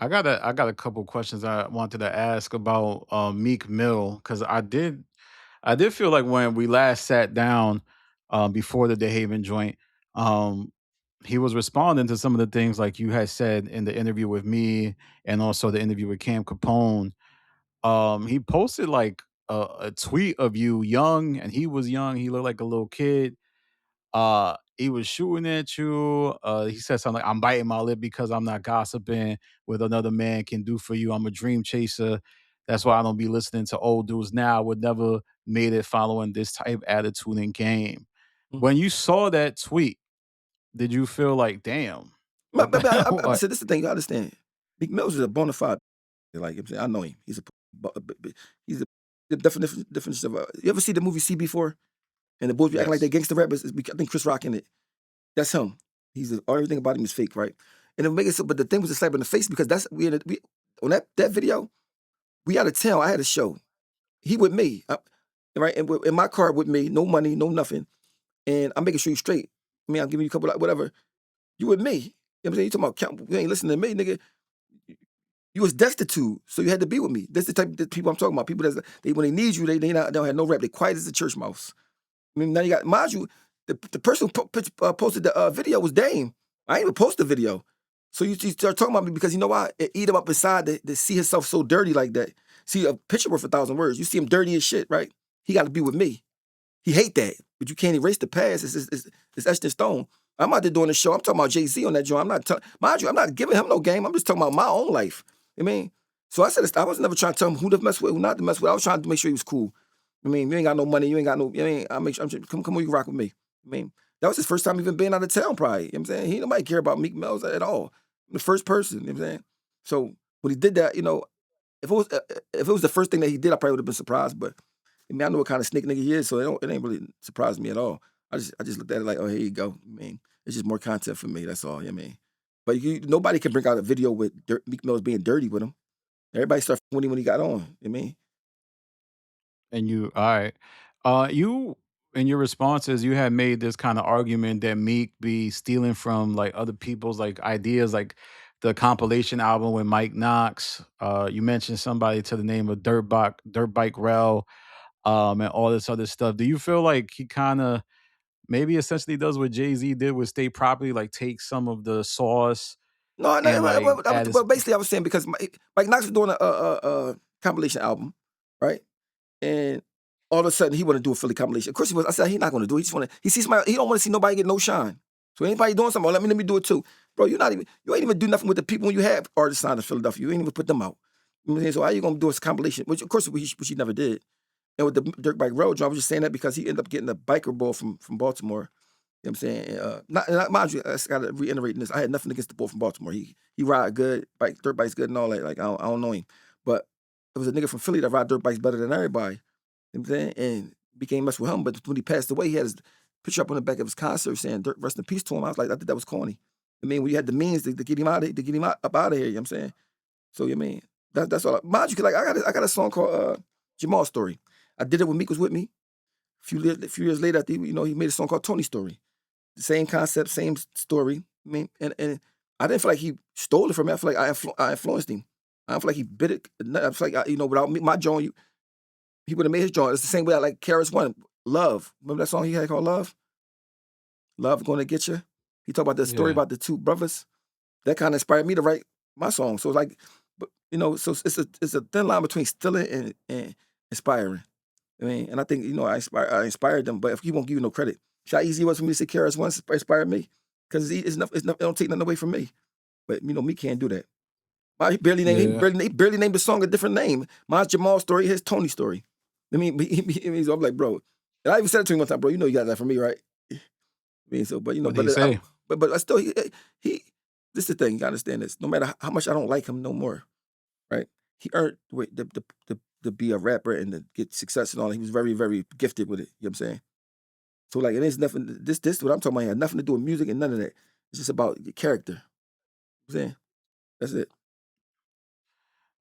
I got a couple questions I wanted to ask about Meek Mill because I did feel like when we last sat down before the DeHaven joint, um, he was responding to some of the things like you had said in the interview with me and also the interview with Cam Capone. He posted like a tweet of you young, and he was young. He looked like a little kid. He was shooting at you. He said something like, "I'm biting my lip because I'm not gossiping what another man can do for you. I'm a dream chaser. That's why I don't be listening to old dudes now. I would never made it following this type attitude in game." When Mhm. you saw that tweet, did you feel like, "Damn, what the hell?" I said, this is the thing, you understand. Meek Mills is a bona fide, like, I'm saying, I know him. He's he's a the definition of a you ever see the movie CB4? And the boys be acting like they Yes. gangster rappers. I think Chris Rock in it. That's him. Everything about him is fake, right? And it make it so. But the thing was a slap in the face because that's we on that video. We out of town. I had a show. He with me, right? And in my car with me, no money, no nothing. And I'm making sure you straight. I mean, I'm giving you a couple of whatever. You with me? You know what I'm saying? You talking about you ain't listening to me, nigga. You was destitute, so you had to be with me. That's the type of people I'm talking about. People that they when they need you, they don't have no rap. They quiet as a church mouse. I mean, now you got, mind you, the person who posted the video was Dame. I ain't even post the video. So you start talking about me because you know why? It eat him up inside to see himself so dirty like that. See, a picture worth 1,000 words. You see him dirty as shit, right? He got to be with me. He hate that, but you can't erase the past. It's etched in stone. I'm out there doing a show. I'm talking about Jay-Z on that joint. Mind you, I'm not giving him no game. I'm just talking about my own life. I mean, so I said, I was never trying to tell him who to mess with, who not to mess with. I was trying to make sure he was cool. I mean, you ain't got no money. You ain't got no. I mean, come on, you rock with me. I mean, that was his first time even being out of town. Probably, you know what I'm saying, he nobody care about Meek Mills at all. I'm the first person. You know what I'm saying. So when he did that, if it was the first thing that he did, I probably would have been surprised. But I mean, I know what kind of snake nigga he is, so it ain't really surprised me at all. I just looked at it like, oh, here you go. I mean, it's just more content for me. That's all. You know what I mean, but nobody can bring out a video with Meek Mills being dirty with him. Everybody started when he got on. You know what I mean. And you all right. You in your responses, you had made this kind of argument that Meek be stealing from like other people's like ideas, like the compilation album with Mike Knox. You mentioned somebody to the name of Dirt Bike Rel, and all this other stuff. Do you feel like he kind of maybe essentially does what Jay-Z did with State Property, like take some of the sauce No, no. and like add his Well, basically, I was saying because Mike Knox was doing a compilation album, right? And all of a sudden, he want to do a Philly compilation. Of course, he was. I said he's not going to do it. He just want to. He sees somebody. He don't want to see nobody get no shine. So anybody doing something, oh, let me do it too, bro. You ain't even do nothing with the people when you have artists signed in Philadelphia. You ain't even put them out. You know what I'm saying? So how you gonna do a compilation? Which of course, which he never did. And with the Dirt Bike Road, I was just saying that because he ended up getting a biker ball from Baltimore. You know what I'm saying? Not mind you, I got to reiterate this. I had nothing against the boy from Baltimore. He ride good, dirt bikes good and all that. Like I don't know him, but it was a nigga from Philly that ride dirt bikes better than everybody. You know what I'm saying? And became mess with him. But when he passed away, he had his picture up on the back of his concert saying "Rest in peace" to him. I was like, I think that was corny. I mean, when you had the means to get him out of, to get him up out of here, you know what I'm saying? So you mean that's all. Mind you, 'cause, like I got a song called Jamal Story. I did it when Meek was with me. A few years later, I think he made a song called Tony Story. The same concept, same story. I mean, and I didn't feel like he stole it from me. I feel like I influenced him. I don't feel like he bit it. I feel like without me, my joint, he would have made his joint. It's the same way I like Karis One, Love. Remember that song he had called Love? Love Gonna Get You. He talked about the story yeah. about the two brothers. That kind of inspired me to write my song. So it's like, but so it's a thin line between stealing and inspiring. I mean, and I think I inspired them, but if he won't give you no credit, see how easy it was for me to say Karis One inspired me because it don't take nothing away from me. But me can't do that. He barely named Yeah. he barely named the song a different name. Mine's Jamal's story, his Tony story. I mean, I'm like, bro. And I even said it to him one time, bro. You know you got that from me, right? I mean, so, but What did he say? but I still he. This is the thing. You gotta understand this. No matter how much I don't like him, no more, right? He earned to be a rapper and to get success and all. He was very very gifted with it. You know what I'm saying? So like it ain't nothing. This what I'm talking about. Had nothing to do with music and none of that. It's just about your character. You know what I'm saying that's it.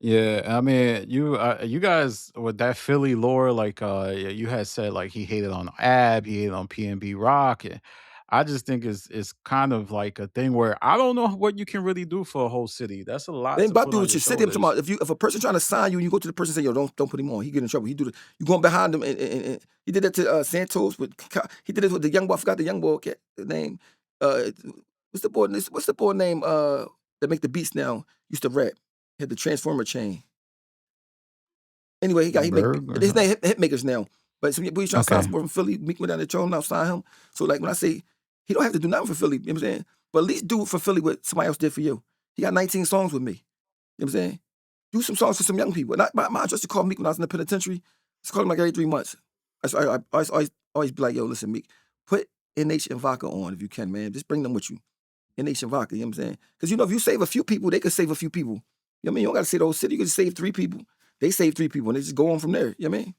Yeah, I mean, you guys with that Philly lore, like, you had said like he hated on Ab, he hated on PNB Rock, and I just think it's kind of like a thing where I don't know what you can really do for a whole city. That's a They lot ain't to about put to do on with your your city. I'm talking shoulders. about if a person trying to sign you and you go to the person and say, yo, don't put him on. He get in trouble. You going behind him and he did that to Santos with he did it with the young boy. I forgot the young boy name. Uh, what's the boy name that make the beats now? Used to rap. Had the transformer chain. Anyway, he make Berg or his something. name hit makers now. But some boy trying to sign Okay. some more from Philly, Meek Mill down there, told him now sign him. So like when I say he don't have to do nothing for Philly, you know what I'm saying? But at least do it for Philly what somebody else did for you. He got 19 songs with me. You know what I'm saying? Do some songs for some young people. Not my address to call Meek when I was in the penitentiary. Just call him like every 3 months. I always be like, yo, listen, Meek, put NH and Vodka on if you can, man. Just bring them with you. NH and Vodka, you know what I'm saying? Because if you save a few people, they could save a few people. You know what I mean? You don't got to save the whole city. You can just save 3 people. They save 3 people and they just go on from there. You know what I mean?